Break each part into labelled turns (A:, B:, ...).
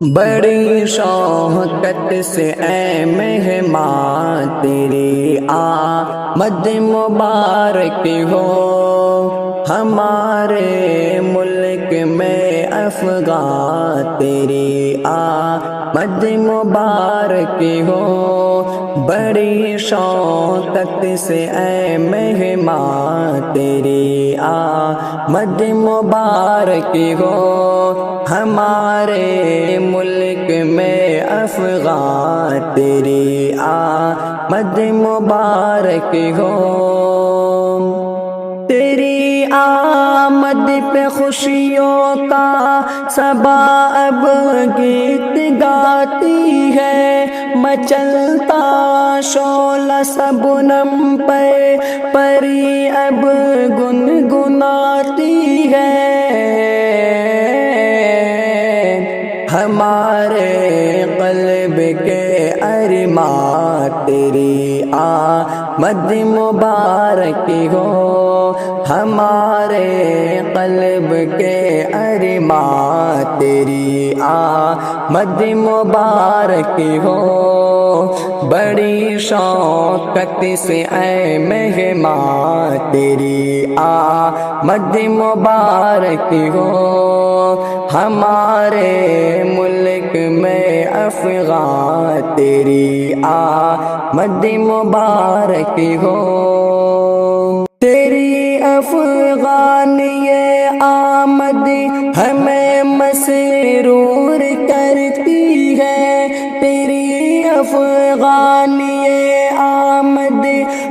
A: بڑی شوقت سے اے مہمان تیری آمد مبارک ہو، ہمارے ملک میں افغان تیری آمد مبارک ہو۔ بڑی شوقت سے اے مہمان تیری آمد مبارک ہو، ہمارے ملک میں افغان تیری آمد مبارک ہو۔ تیری آمد پہ خوشیوں کا صبا اب گیت گاتی ہے، مچلتا شعلہ شبنم پہ پری اب گنگناتی ہے۔ ہمارے قلب کے ارمان تیری آمد مبارک ہو، ہمارے قلب کے ارمان تیری آمد مبارک ہو۔ بڑی شوقت سے اے مہمان تیری آمد مبارک ہو، ہمارے ملک میں افغان تیری آمد مبارک ہو۔ تیری افغان یہ آمد ہمیں مسرور کرتی ہے، تیری افغان یہ آمد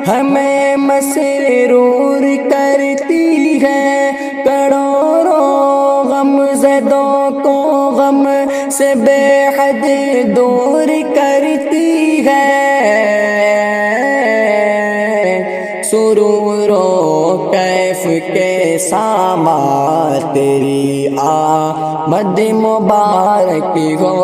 A: ہمیں مسرور کرتی ہے۔ کروڑوں غم زدوں کو غم سے بے حد دور کرتی ہے۔ سرور و کیف کے سامان تیری آمد مبارک ہو،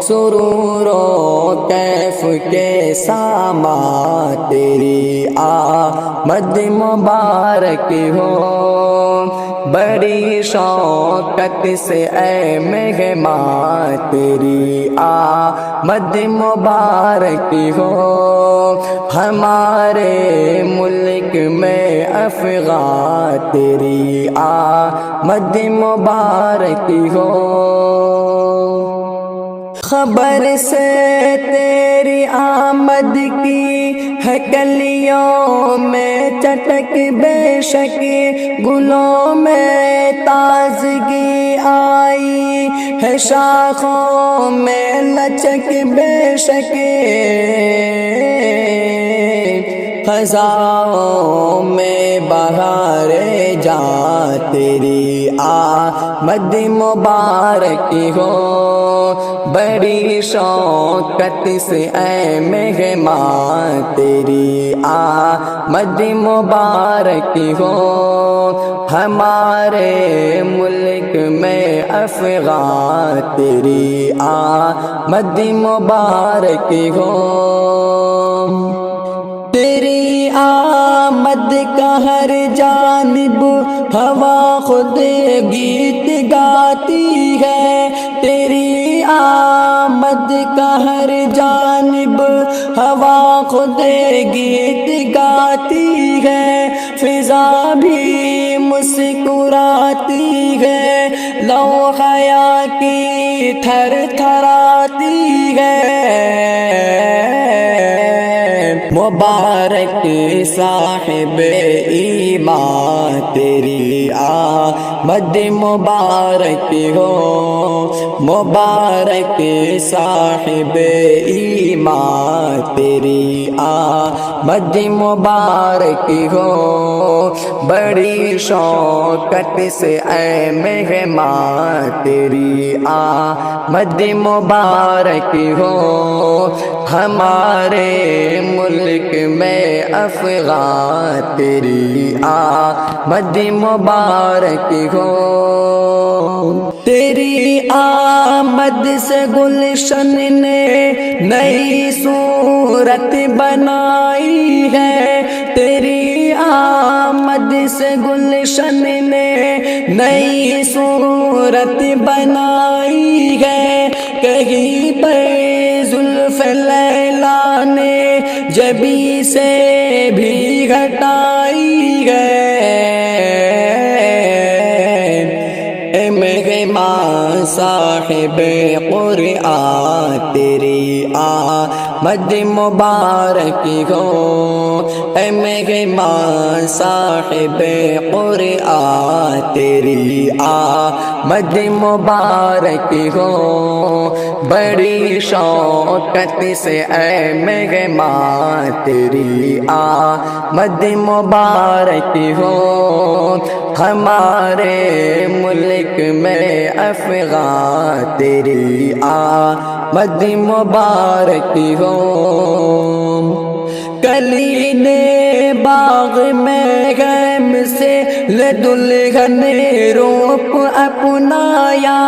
A: سرور و کیف کے سامان تیری آمد مبارک ہو۔ بڑی شوقت سے اے مہمان تیری آمد مبارک ہو، ہمارے ملک میں افغان تیری آمد مبارک ہو۔ خبر سے تیری آمد کی ہے کلیوں میں چٹک، بے شک گلوں میں تازگی آئی ہے، شاخوں میں لچک، بے شک خزاں میں بہار جاں تیری آمد مبارک ہو۔ بڑی شوقت سے اے مہمان تیری آمد مبارک ہو، ہمارے ملک میں افغان تیری آمد مبارک ہو۔ تیری آمد کا ہر جانب ہوا خود گیت گاتی ہے، تیری آمد کا ہر جانب ہوا خود گیت گاتی ہے، فضا بھی مسکراتی ہے، لو حیا کی تھر تھراتی ہے۔ مبارک صاحب ایمان تیری آمد مبارک ہو، مبارک صاحب ایمان تیری آمد مبارک ہو۔ بڑی شوقت سے اے مہمان تیری آمد مبارک ہو، ہمارے ملک میں افغان تیری آمد مبارک ہو۔ تیری آمد سے گلشن نے نئی صورت بنائی ہے، تیری آمد سے گلشن نے نئی صورت بنائی ہے، یہی پر زلف لیلا نے جبی سے بھی گھٹائی ہے۔ اے میرے ماں صاحب قرآن تیری آمد مبارک ہو، اے میرے ماں صاحب قرآن تیری آمد مبارک ہو۔ بڑی شوقت سے اے میرے ماں تیری آمد مبارک ہو، ہمارے ملک میں افغان تیری آمد مبارک ہو۔ کلی نے باغ میں غم سے دلہن روپ اپنایا،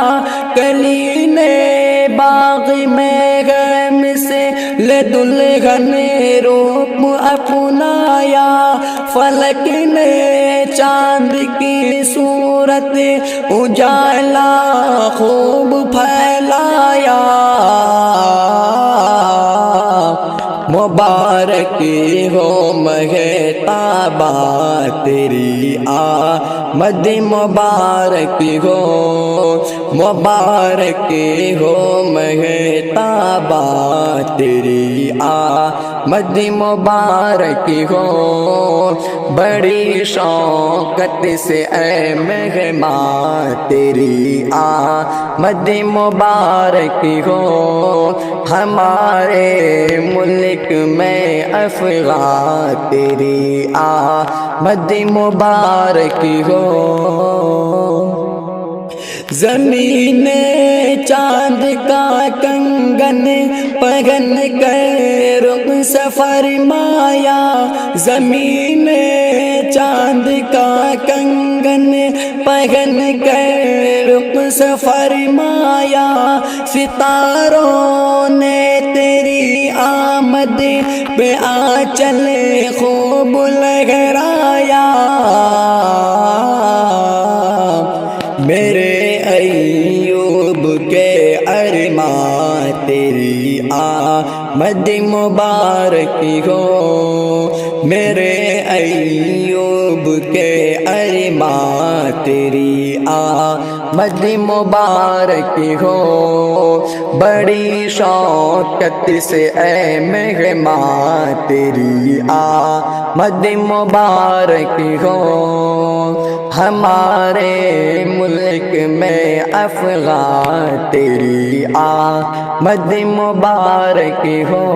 A: کلی نے باغ میں غم سے دلہن روپ اپنایا، فلک نے چاند کی صورت اجالا خوب پھیلایا۔ مبارک ہو مہتابہ تیری آمد مبارک ہو، مبارک ہو مہتابہ تیری آمد مبارک ہو۔ بڑی شوقت سے اے میرے ماں تیری آمد مبارک ہو، ہمارے ملک میں افغان تیری آمد مبارک ہو۔ زمین چاند کا کنگن پہن کر رخ فرمایا، زمین چاند کا کنگن پہن کر رخ فرمایا، ستاروں نے تیری آمد پہ آنچل خوب لہرایا۔ میرے ایوب کے ارمان تیری آمد مبارک ہو، میرے ایوب کے ارمان تیری آمد مبارک ہو۔ بڑی شوقت سے اے میرے ماں تیری آمد مبارک ہو، ہمارے ملک میں افغان تیری آمد مبارک ہو۔